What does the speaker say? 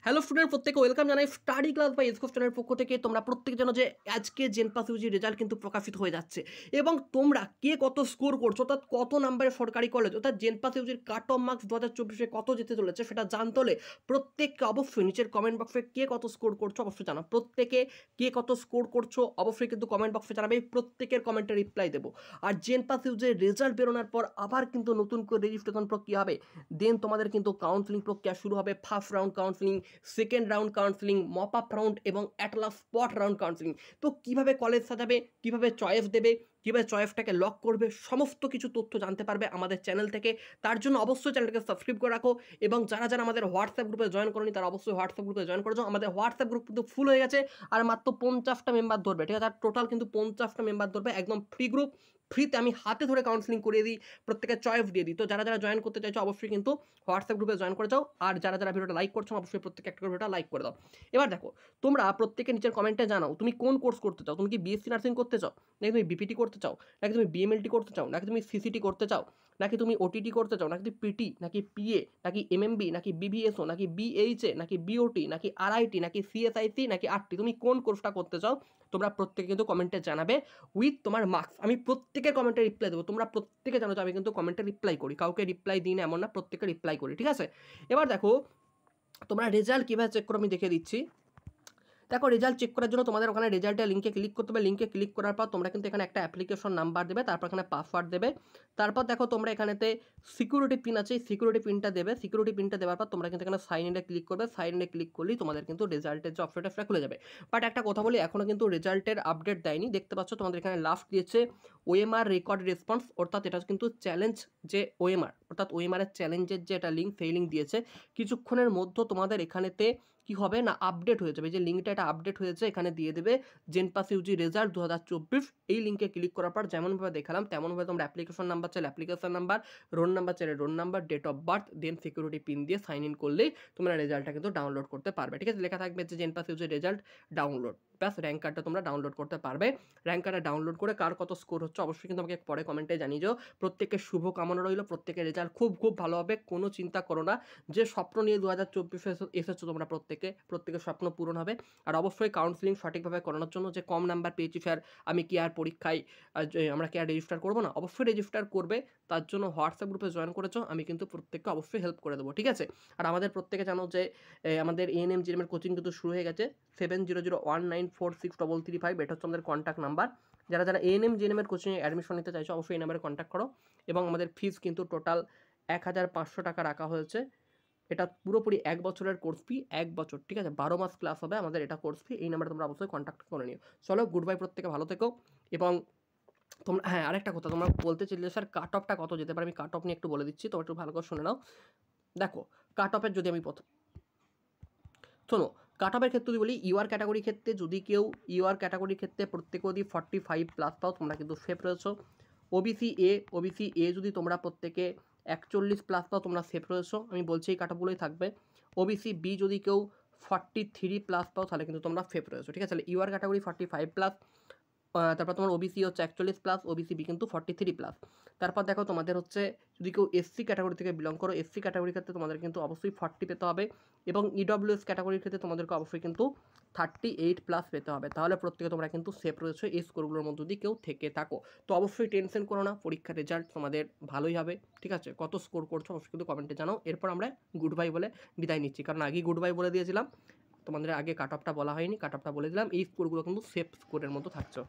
Hello student, প্রত্যেকে welcome জানাই study class by এসকোস্টানের পক্ষ থেকে। তোমরা প্রত্যেকে জানো যে আজকে জেনপাস ইউজির রেজাল্ট কিন্তু প্রকাশিত হয়ে যাচ্ছে এবং তোমরা কে কত স্কোর করছো, অর্থাৎ কত নাম্বারের সরকারি কলেজ অর্থাৎ জেনপাস ইউজির কাট অফ মার্কস 2024-এ কত যেতে চলেছে সেটা জানতে হলে প্রত্যেককে অবশ্যই নিচের কমেন্ট বক্সে কে কত স্কোর করছো অবশ্যই জানাও। প্রত্যেকে কে কত স্কোর করছো অবশ্যই কিন্তু কমেন্ট বক্সে জানাবে, প্রত্যেকের কমেন্টে রিপ্লাই দেবো। আর জেনপাস ইউজির রেজাল্ট বেরোনোর পর আবার কিন্তু নতুন করে রেজিস্ট্রেশন প্রক্রিয়া হবে, দেন তোমাদের কিন্তু কাউন্সিলিং প্রক্রিয়া শুরু হবে। First round counselling, second round counselling, mop up round এবং at last spot round counselling. তো কীভাবে কলেজ সাজাবে, কীভাবে চয়েস দেবে, কীভাবে চয়েসটাকে লক করবে, সমস্ত কিছু তথ্য জানতে পারবে আমাদের চ্যানেল থেকে। তার জন্য অবশ্যই চ্যানেলটাকে সাবস্ক্রাইব করে রাখো এবং যারা যারা আমাদের হোয়াটসঅ্যাপ গ্রুপে জয়েন করেনি তারা অবশ্যই হোয়াটসঅ্যাপ গ্রুপে জয়েন করে যাও। আমাদের হোয়াটসঅ্যাপ গ্রুপ কিন্তু ফুল হয়ে গেছে আর মাত্র 50টা মেম্বার ধরবে, ঠিক আছে? আর টোটাল কিন্তু 50টা মেম্বার ধরবে, একদম ফ্রি গ্রুপ। ফ্রিতে আমি হাতে ধরে কাউন্সিলিং করিয়ে দিই, প্রত্যেকের চয়েস দিয়ে দিই। তো যারা যারা জয়েন করতে চাইছো অবশ্যই কিন্তু হোয়াটসঅ্যাপ গ্রুপে জয়েন করে যাও। আর যারা যারা ভিডিওটা লাইক করছো অবশ্যই প্রত্যেকে একটা করে ভিডিওটা লাইক করে দাও। এবার দেখো, তোমরা প্রত্যেকে নিচের কমেন্টে জানাও তুমি কোন কোর্স করতে চাও। তুমি কি বিএসসি নার্সিং করতে চাও, নাকি তুমি বিপিটি করতে চাও, নাকি তুমি বিএমএলটি করতে চাও, নাকি তুমি সিসিটি করতে চাও, নাকি তুমি ওটিটি করতে চাও, নাকি তুমি পিটি, নাকি পিএ, নাকি এমএমবি, নাকি বিবিএসও, নাকি বিএইচএ, নাকি বিওটি, নাকি আরআইটি, নাকি সিএসআইসি, নাকি আরটি, তুমি কোন কোর্সটা করতে চাও তোমরা প্রত্যেকে কিন্তু কমেন্টে জানাবে উইথ তোমার মার্কস। আমি প্রত্যেকের কমেন্টে রিপ্লাই দেবো। তোমরা প্রত্যেকে জানো যে আমি কিন্তু কমেন্টে রিপ্লাই করি, কাউকে রিপ্লাই দিই না এমন না, প্রত্যেকে রিপ্লাই করি, ঠিক আছে? এবার দেখো তোমরা রেজাল্ট কীভাবে চেক করো আমি দেখিয়ে দিচ্ছি। দেখো, রেজাল্ট চেক করার জন্য তোমাদের ওখানে রেজাল্টের লিঙ্কে ক্লিক করতে হবে। লিঙ্কে ক্লিক করার পর তোমরা কিন্তু এখানে একটা অ্যাপ্লিকেশন নাম্বার দেবে, তারপর এখানে পাসওয়ার্ড দেবে। তারপর দেখো তোমরা এখানেতে সিকিউরিটি পিন আছে, সিকিউরিটি পিনটা দেবে। সিকিউরিটি পিনটা দেওয়ার পর তোমরা কিন্তু এখানে সাইন ইনে ক্লিক করবে। সাইন ইনে ক্লিক করলেই তোমাদের কিন্তু রেজাল্টের যে অপশনটা সেটা খুলে যাবে। বাট একটা কথা বলি, এখনও কিন্তু রেজাল্টের আপডেট দেয়নি। দেখতে পাচ্ছ তোমাদের এখানে লাস্ট দিয়েছে ওএমআর রেকর্ড রেসপন্স, অর্থাৎ এটা কিন্তু চ্যালেঞ্জ যে ওএমআর, অর্থাৎ ওএমআরের চ্যালেঞ্জের যে একটা লিঙ্ক, সেই লিঙ্ক দিয়েছে। কিছুক্ষণের মধ্যে তোমাদের এখানেতে কি হবে না, আপডেট হয়ে যাবে। যে লিঙ্কটা এটা আপডেট হয়েছে এখানে দিয়ে দেবে জেনপাস ইউজি রেজাল্ট 2024। এই লিঙ্কে ক্লিক করার পর যেমনভাবে দেখালাম তেমনভাবে তোমরা অ্যাপ্লিকেশন নাম্বার চাইলে অ্যাপ্লিকেশন নাম্বার, রোল নাম্বার চাইলে roll number, date of birth, then security pin দিয়ে সাইন ইন করলেই তোমরা রেজাল্টটা কিন্তু ডাউনলোড করতে পারবে, ঠিক আছে? লেখা থাকবে যে জেনপাস ইউজি রেজাল্ট ডাউনলোড, ব্যাস র্যাঙ্ক কার্ডটা তোমরা ডাউনলোড করতে পারবে। র্যাঙ্ক কার্ডটা ডাউনলোড করে কার কত স্কোর হচ্ছে অবশ্যই কিন্তু আমাকে পরে কমেন্টে জানিয়ে যাও। প্রত্যেকের শুভ কামনা রইল, প্রত্যেকের রেজাল্ট খুব খুব ভালো হবে, কোনো চিন্তা করো না। যে স্বপ্ন নিয়ে 2024 এসেছো তোমরা প্রত্যেকের স্বপ্ন পূরণ হবে। আর অবশ্যই কাউন্সিলিং সঠিকভাবে করানোর জন্য যে কম নাম্বার পেয়েছি স্যার, আমি কি আর পরীক্ষায় আমরা কি আর রেজিস্টার করবো না, অবশ্যই রেজিস্টার করবে। তার জন্য হোয়াটসঅ্যাপ গ্রুপে জয়েন করেছো, আমি কিন্তু প্রত্যেককে অবশ্যই হেল্প করে দেবো, ঠিক আছে? আর আমাদের প্রত্যেকে জানো যে আমাদের এএনএম জিএনএমের কোচিং কিন্তু শুরু হয়ে গেছে। 7001946335, এটা হচ্ছে আমাদের কন্ট্যাক্ট নাম্বার। যারা যারা এএনএম জিএনএমের কোচিংয়ে অ্যাডমিশন নিতে চাইছো অবশ্যই এই নাম্বারে কন্ট্যাক্ট করো। এবং আমাদের ফিস কিন্তু টোটাল 1500 টাকা রাখা হয়েছে। এটা পুরোপুরি 1 বছরের কোর্স ফি, 1 বছর, ঠিক আছে? 12 মাস ক্লাস হবে আমাদের, এটা কোর্স ফি। এই নাম্বারে তোমরা অবশ্যই কন্ট্যাক্ট করে নিও। চলো, গুড বাই, প্রত্যেকে ভালো থেকো। এবং তোমরা, হ্যাঁ, আরেকটা কথা তোমরা বলতে চাইলে স্যার কাট অফটা কত যেতে পারে, আমি কাট অফ নিয়ে একটু বলে দিচ্ছি, তোমরা একটু ভালো করে শুনে নাও। দেখো, কাট অফের যদি আমি শোনো, কাট অফের ক্ষেত্রে যদি বলি, ইউআর ক্যাটাগরির ক্ষেত্রে যদি কেউ ইউআর ক্যাটাগরির ক্ষেত্রে প্রত্যেকে যদি 45+ পাও তোমরা কিন্তু সেফ রয়েছো। ওবিসি এ যদি তোমরা প্রত্যেকে 41+ পাও তোমরা সেফ রয়েছো, আমি বলছি এই কাট অফগুলোই থাকবে। ওবিসি বি যদি কেউ 43+ পাও তাহলে কিন্তু তোমরা সেফ রয়েছো, ঠিক আছে? তাহলে ইউআর ক্যাটাগরি 45+, তারপর তোমার ওবিসি হচ্ছে 41+, ওবিসি বি কিন্তু 43+। তারপর দেখো তোমাদের হচ্ছে যদি কেউ এসসি ক্যাটাগরি থেকে বিলং করো, এসসি ক্যাটাগরির ক্ষেত্রে তোমাদের কিন্তু অবশ্যই 40 পেতে হবে। এবং ইডব্লিউএস ক্যাটাগরির ক্ষেত্রে তোমাদেরকে অবশ্যই কিন্তু 38+ পেতে হবে। তাহলে প্রত্যেকে তোমরা কিন্তু সেফ রয়েছে এই স্কোরগুলোর মধ্যে যদি কেউ থেকে থাকো। তো অবশ্যই টেনশন করো না, পরীক্ষার রেজাল্ট তোমাদের ভালোই হবে, ঠিক আছে? কত স্কোর করছো অবশ্যই কিন্তু কমেন্টে জানাও। এরপর আমরা গুড বাই বলে বিদায় নিচ্ছি, কারণ আগেই গুড বাই বলে দিয়েছিলাম, তোমাদের আগে কাট অফটা বলা হয়নি, কাট অফটা বলে দিলাম। এই স্কোরগুলো কিন্তু সেফ স্কোরের মতো থাকছো।